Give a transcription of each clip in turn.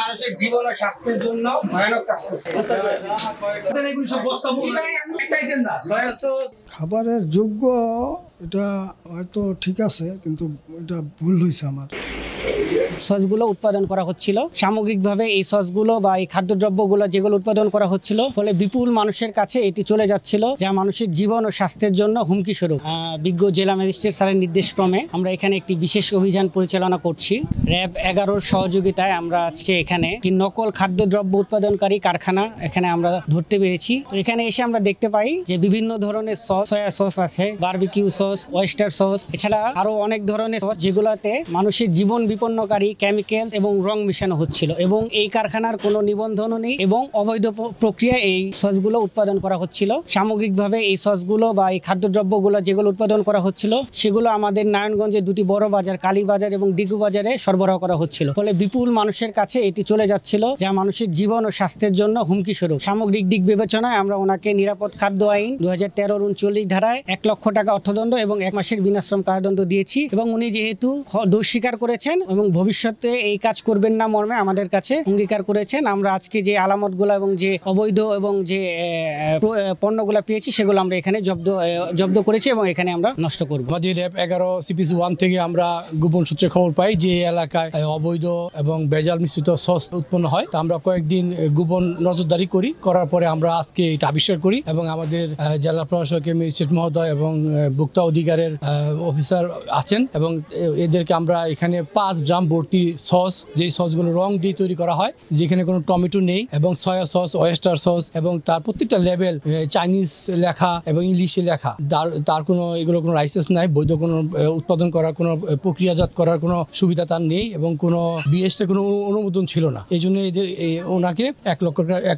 মানুষের জীবন ও স্বাস্থ্যের জন্য ভয়ানক কাজ করছে। খাবারের যোগ্য এটা হয়তো ঠিক আছে, কিন্তু এটা ভুল হয়েছে আমার। সসগুলো উৎপাদন করা হচ্ছিল সামগ্রিকভাবে, এই সসগুলো বা এই খাদ্যদ্রব্যগুলো যেগুলো উৎপাদন করা হচ্ছিল ফলে বিপুল মানুষের কাছে এটি চলে যাচ্ছিল, যা মানুষের জীবন ও স্বাস্থ্যের জন্য হুমকি স্বরূপ। বিজ্ঞ জেলা ম্যাজিস্ট্রেট স্যারের নির্দেশক্রমে আমরা এখানে একটি বিশেষ অভিযান পরিচালনা করছি। র্যাব 11-র সহযোগিতায় আমরা আজকে এখানে একটি নকল খাদ্যদ্রব্য উৎপাদনকারী কারখানা এখানে আমরা ধরতে পেরেছি। তো এখানে এসে আমরা দেখতে পাই যে বিভিন্ন ধরনের সস, সয়া সস আছে, বারবিকিউ সস, ওয়েস্টার সস, এছাড়া আরো অনেক ধরনের সস যেগুলোতে মানুষের জীবন বিপন্নকারী কেমিক্যাল এবং রং মিশানো হচ্ছিল, এবং এই কারখানার কোনো নিবন্ধনও নেই এবং অবৈধ প্রক্রিয়ায় এই সসগুলো উৎপাদন করা হচ্ছিল। সামগ্রিকভাবে এই সসগুলো বা এই খাদ্যদ্রব্যগুলো যেগুলো উৎপাদন করা হচ্ছিল সেগুলো আমাদের নারায়ণগঞ্জে দুটি বড় বাজার, কালীবাজার এবং ডিগু বাজারে সরবরাহ করা হচ্ছিল, ফলে বিপুল মানুষের কাছে এটি চলে যাচ্ছিল, যা মানুষের জীবন ও স্বাস্থ্যের জন্য হুমকি স্বরূপ। সামগ্রিক দিক বিবেচনায় আমরা ওনাকে নিরাপদ খাদ্য আইন 2013-র 39 ধারায় 1 লক্ষ টাকা অর্থদণ্ড এবং 1 মাসের বিনাশ্রম কারাদণ্ড দিয়েছি, এবং উনি যেহেতু দোষ স্বীকার করেছেন এবং ভবিষ্যতে এই কাজ করবেন না মর্মে আমাদের কাছে অঙ্গীকার করেছেন। আমরা আজকে যে আলামতগুলো এবং যে অবৈধ এবং যে পণ্যগুলো পেয়েছি সেগুলো আমরা এখানে জব্দ করেছি এবং এখানে আমরা নষ্ট করব। আমাদের র্যাব 11 CPC 1 থেকে আমরা গোপন সূত্রে খবর পাই যে এলাকায় অবৈধ এবং ভেজাল মিশ্রিত সস উৎপন্ন হয়। তা আমরা কয়েকদিন গোপন নজরদারি করার পরে আমরা আজকে এটা আবিষ্কার করি, এবং আমাদের জেলা প্রশাসকের ম্যাজিস্ট্রেট মহোদয় এবং ভোক্তা অধিকারের অফিসার আছেন, এবং এদেরকে আমরা এখানে 5 ড্রাম ভর্তি সস, যেই সসগুলো রং দিয়ে তৈরি করা হয়, যেখানে কোনো টমেটো নেই, এবং সয়া সস, ওয়েস্টার সস, এবং তার প্রত্যেকটা লেভেল চাইনিজ লেখা এবং ইংলিশে লেখা, তার কোনো এগুলো কোনো লাইসেন্স নাই, বৈধ কোনো উৎপাদন করার কোনো প্রক্রিয়াজাত করার কোনো সুবিধা তার নেই, এবং কোনো বিএসটি কোনো অনুমোদন ছিল না। এই জন্য এদের ওনাকে 1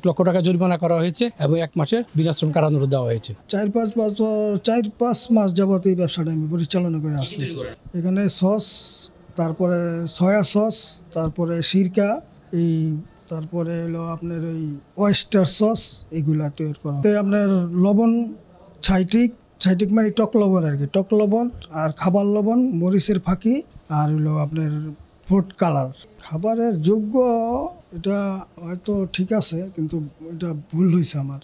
লক্ষ টাকা জরিমানা করা হয়েছে এবং 1 মাসের বিনাশ্রম কারাদণ্ড দেওয়া হয়েছে। 4-5 মাস যাবত এই ব্যবসাটা আমি পরিচালনা করে আসছি। এখানে সস, তারপরে সয়া সস, তারপরে সিরকা, তারপরে হলো আপনার ওই ওয়েস্টার সস, এগুলা তৈরি করা। আপনার লবণ, ছাইটিক মানে টক লবণ আর কি, টক লবণ আর খাবার লবণ, মরিচের ফাঁকি, আর হলো আপনার ফুড কালার। খাবারের যোগ্য এটা হয়তো ঠিক আছে, কিন্তু এটা ভুল হয়েছে আমার।